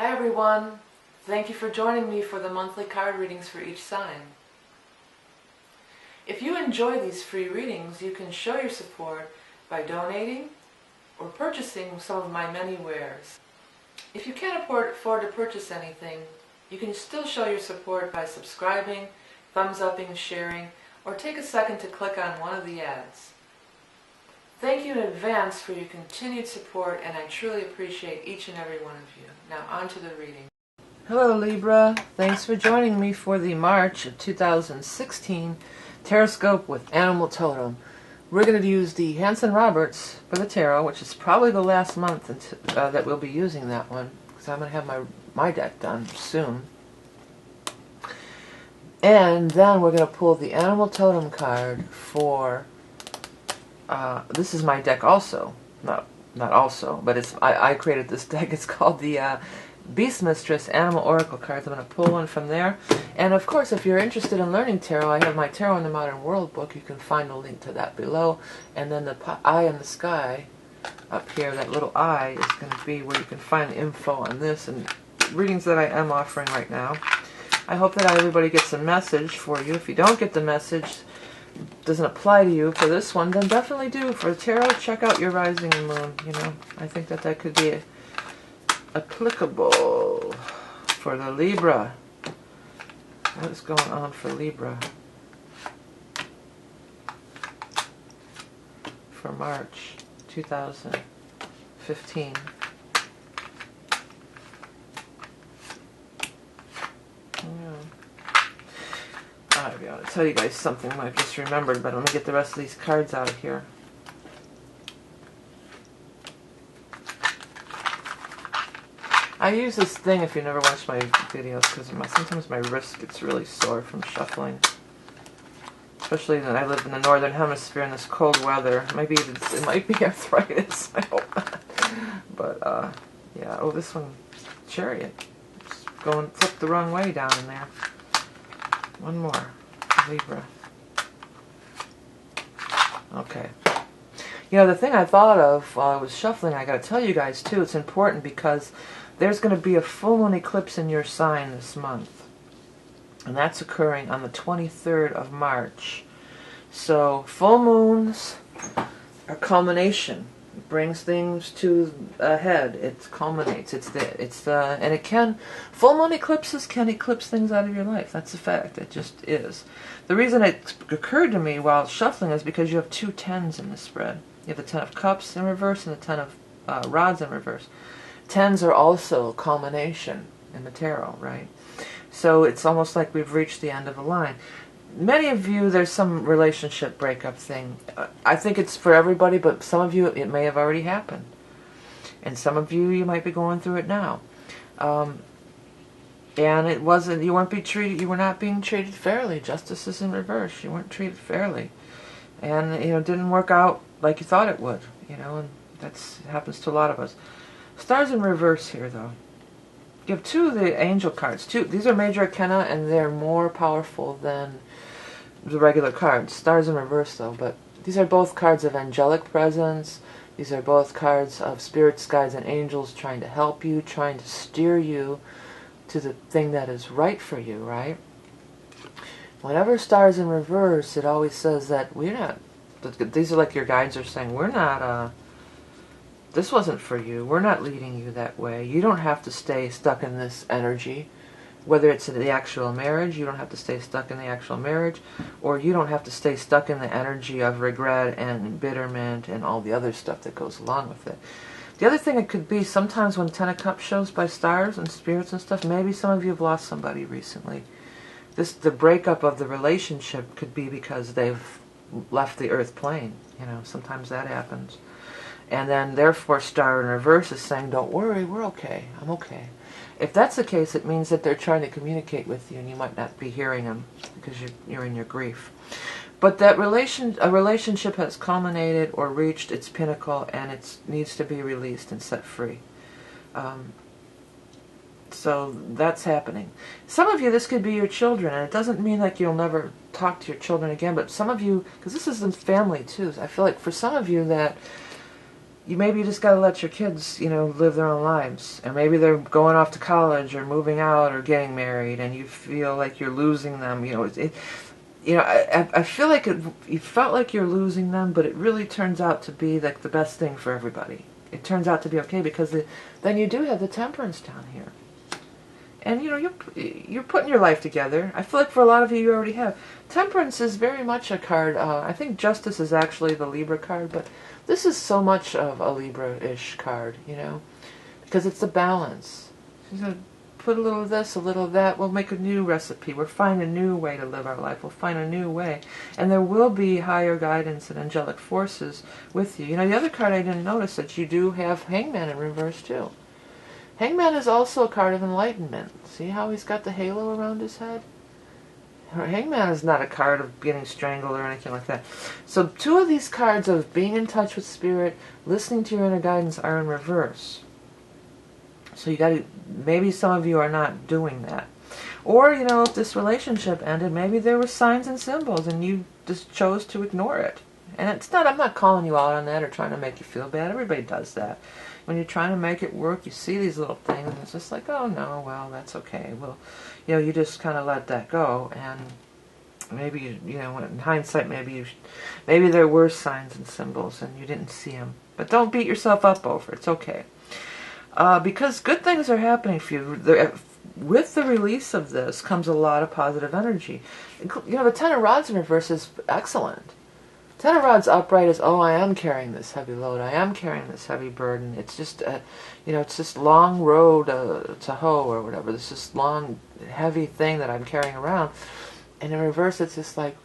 Hi everyone, thank you for joining me for the monthly card readings for each sign. If you enjoy these free readings, you can show your support by donating or purchasing some of my many wares. If you can't afford to purchase anything, you can still show your support by subscribing, thumbs-upping, sharing, or take a second to click on one of the ads. Thank you in advance for your continued support, and I truly appreciate each and every one of you. Now on to the reading. Hello Libra, thanks for joining me for the March of 2016 Taroscope with Animal Totem. We're going to use the Hanson Roberts for the tarot, which is probably the last month that we'll be using that one, because I'm going to have my deck done soon. And then we're going to pull the Animal Totem card for... this is my deck also. Not also, but it's I created this deck. It's called the Beast Mistress Animal Oracle cards. I'm going to pull one from there. And of course, if you're interested in learning tarot, I have my Tarot in the Modern World book. You can find a link to that below. And then the eye in the sky up here, that little eye, is going to be where you can find info on this and readings that I am offering right now. I hope that everybody gets a message for you. If you don't get the message, doesn't apply to you for this one, then definitely do. For the tarot, check out your rising and moon. You know, I think that could be applicable for the Libra. What is going on for Libra for March 2015? I want to tell you guys something I've just remembered, but let me get the rest of these cards out of here. I use this thing if you never watched my videos, because sometimes my wrist gets really sore from shuffling. Especially that I live in the northern hemisphere in this cold weather. Maybe it might be arthritis. I hope not. But yeah. Oh, this one, Chariot. It's going flipped the wrong way down in there. One more. Libra. Okay. You know, the thing I thought of while I was shuffling, I got to tell you guys too, it's important because there's going to be a full moon eclipse in your sign this month. And that's occurring on the 23rd of March. So, full moons are culmination. It brings things to a head. It culminates. And it can, full moon eclipses can eclipse things out of your life. That's a fact. It just is. The reason it occurred to me while shuffling is because you have two tens in the spread. You have the Ten of Cups in reverse and the Ten of Rods in reverse. Tens are also culmination in the tarot, right? So it's almost like we've reached the end of a line. Many of you, there's some relationship breakup thing. I think it's for everybody, but some of you, it may have already happened. And some of you, you might be going through it now. And it wasn't, you were not being treated fairly. Justice is in reverse. You weren't treated fairly. And, you know, it didn't work out like you thought it would, you know, and it happens to a lot of us. Stars in reverse here, though. You have two of the angel cards. These are major arcana, and they're more powerful than the regular cards. Stars in reverse, though, but these are both cards of angelic presence. These are both cards of spirits, guides, and angels trying to help you, trying to steer you to the thing that is right for you, right? Whenever stars in reverse, it always says that we're not, these are like your guides are saying, we're not, this wasn't for you. We're not leading you that way. You don't have to stay stuck in this energy. Whether it's in the actual marriage, you don't have to stay stuck in the actual marriage, or you don't have to stay stuck in the energy of regret and embitterment and all the other stuff that goes along with it. The other thing it could be, sometimes when Ten of Cups shows by stars and spirits and stuff, maybe some of you have lost somebody recently. The breakup of the relationship could be because they've left the earth plane. You know, sometimes that happens. And then, therefore, star in reverse is saying, don't worry, we're okay. I'm okay. If that's the case, it means that they're trying to communicate with you, and you might not be hearing them because you're in your grief. But that a relationship has culminated or reached its pinnacle, and it needs to be released and set free. So that's happening. Some of you, this could be your children, and it doesn't mean like you'll never talk to your children again, but some of you, because this is in family too, I feel like for some of you that maybe you just got to let your kids, live their own lives. And maybe they're going off to college or moving out or getting married, and you feel like you're losing them. I feel like you felt like you're losing them, but it really turns out to be like the best thing for everybody. It turns out to be okay, because then you do have the temperance down here. And you're putting your life together. I feel like for a lot of you already have. Temperance is very much a card. I think Justice is actually the Libra card, but this is so much of a Libra-ish card, because it's a balance. You're going to put a little of this, a little of that. We'll make a new recipe. We'll find a new way to live our life. We'll find a new way. And there will be higher guidance and angelic forces with you. The other card I didn't notice, that you do have Hangman in reverse too. Hangman is also a card of enlightenment. See how he's got the halo around his head? Hangman is not a card of getting strangled or anything like that. So two of these cards of being in touch with spirit, listening to your inner guidance, are in reverse. So you got to, maybe some of you are not doing that. Or, if this relationship ended, maybe there were signs and symbols and you just chose to ignore it. And it's not, I'm not calling you out on that or trying to make you feel bad. Everybody does that. When you're trying to make it work, you see these little things, and it's just like, oh no, well, that's okay. Well, you just kind of let that go, and maybe, in hindsight, maybe there were signs and symbols, and you didn't see them. But don't beat yourself up over it. It's okay. Because good things are happening for you. With the release of this comes a lot of positive energy. The Ten of Rods in reverse is excellent. Ten of Rods upright is, oh, I am carrying this heavy load. I am carrying this heavy burden. It's just, it's this long road to hoe or whatever. It's this long, heavy thing that I'm carrying around. And in reverse, it's just like,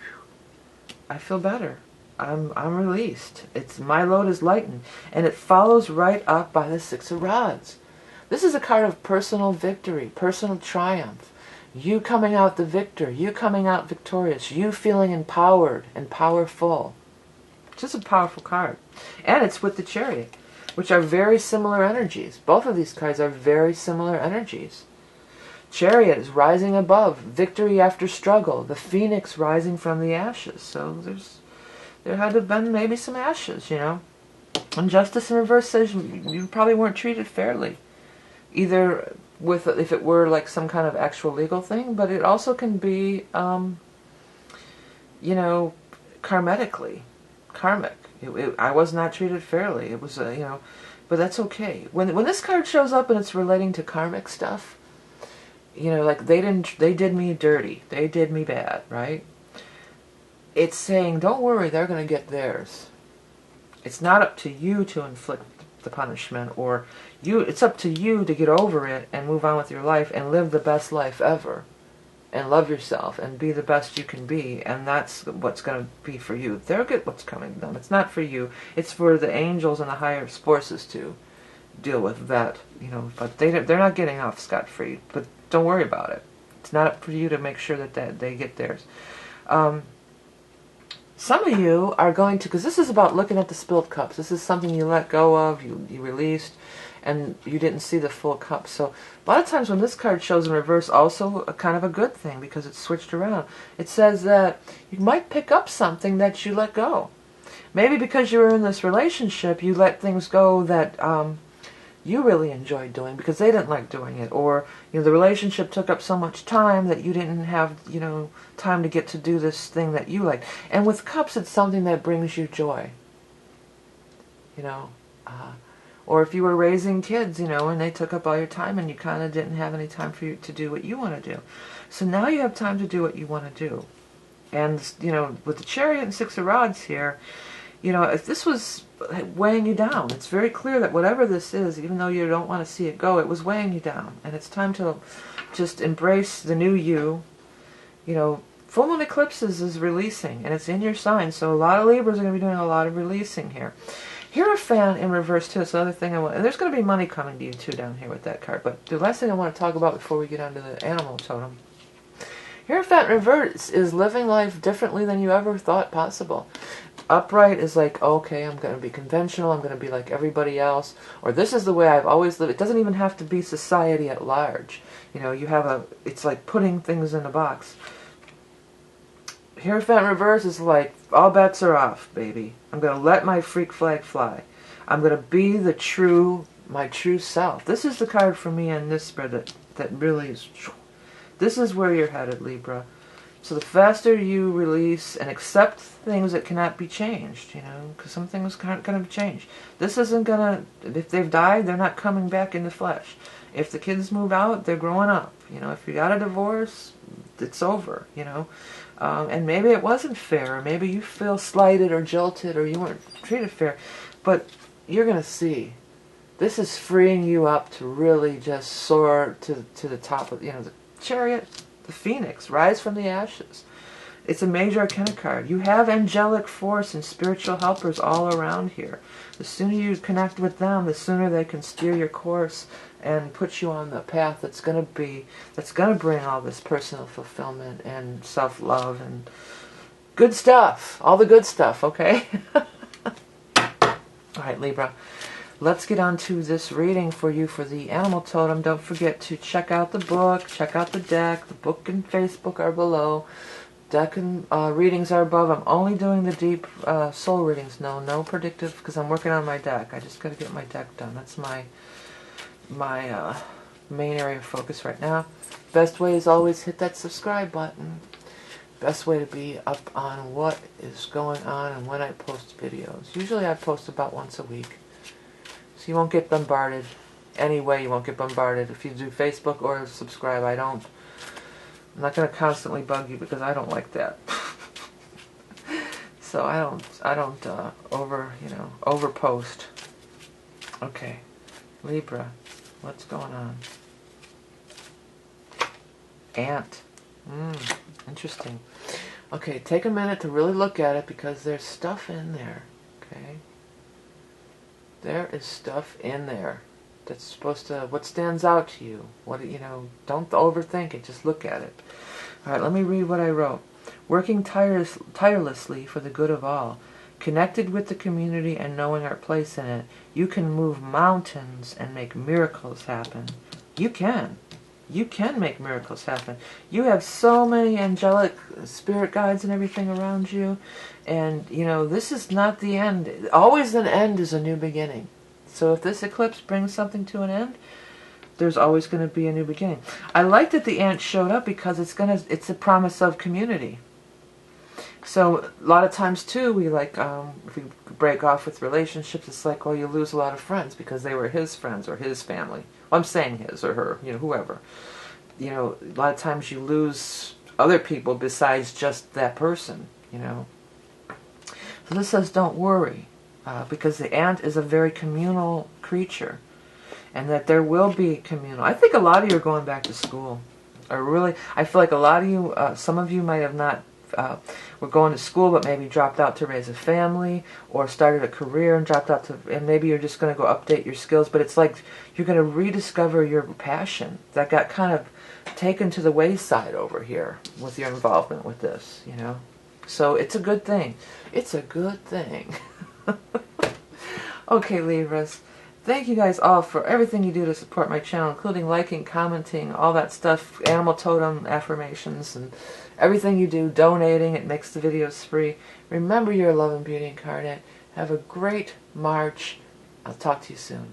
I feel better. I'm released. My load is lightened. And it follows right up by the Six of Rods. This is a card of personal victory, personal triumph. You coming out the victor. You coming out victorious. You feeling empowered and powerful. Just a powerful card. And it's with the Chariot, which are very similar energies. Both of these cards are very similar energies. Chariot is rising above, victory after struggle, the phoenix rising from the ashes. So there had to have been maybe some ashes, And Justice in reverse says you probably weren't treated fairly. Either if it were like some kind of actual legal thing, but it also can be, karmically. Karmic. I was not treated fairly. It was, but that's okay. When this card shows up and it's relating to karmic stuff, like they did me dirty. They did me bad, right? It's saying, don't worry, they're going to get theirs. It's not up to you to inflict the punishment, or it's up to you to get over it and move on with your life and live the best life ever. And love yourself and be the best you can be, and that's what's going to be for you. They'll get what's coming to them. It's not for you. It's for the angels and the higher forces to deal with that, But they're not getting off scot-free. But don't worry about it. It's not up for you to make sure that they get theirs. Some of you are going to, because this is about looking at the spilled cups. This is something you let go of, you released, and you didn't see the full cup. So a lot of times when this card shows in reverse, also a kind of a good thing, because it's switched around. It says that you might pick up something that you let go. Maybe because you were in this relationship, you let things go that you really enjoyed doing because they didn't like doing it. Or the relationship took up so much time that you didn't have time to get to do this thing that you liked. And with cups, it's something that brings you joy. Or if you were raising kids, and they took up all your time and you kind of didn't have any time for you to do what you want to do. So now you have time to do what you want to do. And, with the Chariot and Six of Rods here, if this was weighing you down, it's very clear that whatever this is, even though you don't want to see it go, it was weighing you down. And it's time to just embrace the new you. Full moon eclipses is releasing, and it's in your sign. So a lot of Libras are going to be doing a lot of releasing here. Hierophant in reverse too. It's another thing I want. And there's going to be money coming to you too down here with that card. But the last thing I want to talk about before we get on to the animal totem. Hierophant reverse is living life differently than you ever thought possible. Upright is like, okay, I'm going to be conventional. I'm going to be like everybody else. Or this is the way I've always lived. It doesn't even have to be society at large. It's like putting things in a box. Hierophant reverse is like, all bets are off, baby. I'm going to let my freak flag fly. I'm going to be my true self. This is the card for me in this spread that really is, this is where you're headed, Libra. So the faster you release and accept things that cannot be changed, you know, because some things aren't going to be changed. This isn't going to, if they've died, they're not coming back in the flesh. If the kids move out, they're growing up. You know, if you got a divorce, it's over, you know. And maybe it wasn't fair, or maybe you feel slighted or jilted, or you weren't treated fair. But you're going to see, this is freeing you up to really just soar to the top of, you know, the chariot, the phoenix, rise from the ashes. It's a major arcana card. You have angelic force and spiritual helpers all around here. The sooner you connect with them, the sooner they can steer your course and put you on the path that's going to bring all this personal fulfillment and self-love and good stuff. All the good stuff, okay? All right, Libra. Let's get on to this reading for you for the animal totem. Don't forget to check out the book, check out the deck. The book and Facebook are below. Deck and readings are above. I'm only doing the deep soul readings. No predictive, because I'm working on my deck. I just got to get my deck done. That's my main area of focus right now. Best way is always hit that subscribe button. Best way to be up on what is going on and when I post videos. Usually I post about once a week. So you won't get bombarded. Anyway, you won't get bombarded if you do Facebook or subscribe. I'm not going to constantly bug you because I don't like that. So I don't over post. Okay, Libra, what's going on? Ant. Interesting. Okay, take a minute to really look at it because there's stuff in there. Okay. There is stuff in there that's supposed to, what stands out to you? What, you know, don't overthink it, just look at it. All right, let me read what I wrote. Working tirelessly for the good of all, connected with the community and knowing our place in it, you can move mountains and make miracles happen. You can. You can make miracles happen. You have so many angelic spirit guides and everything around you. And, you know, this is not the end. Always an end is a new beginning. So if this eclipse brings something to an end, there's always going to be a new beginning. I like that the ant showed up because it's a promise of community. So a lot of times too, we like, if we break off with relationships, it's like, well, you lose a lot of friends because they were his friends or his family. Well, I'm saying his or her, you know, whoever. You know, a lot of times you lose other people besides just that person, you know. So this says don't worry, because the ant is a very communal creature, and that there will be communal. I think a lot of you are going back to school. I feel like a lot of you, some of you might have not, were going to school but maybe dropped out to raise a family, or started a career and dropped out to, and maybe you're just going to go update your skills, but it's like you're going to rediscover your passion that got kind of taken to the wayside over here with your involvement with this, you know. So it's a good thing. It's a good thing. Okay, Libras. Thank you guys all for everything you do to support my channel, including liking, commenting, all that stuff, animal totem affirmations, and everything you do, donating. It makes the videos free. Remember, you're love and beauty incarnate. Have a great March. I'll talk to you soon.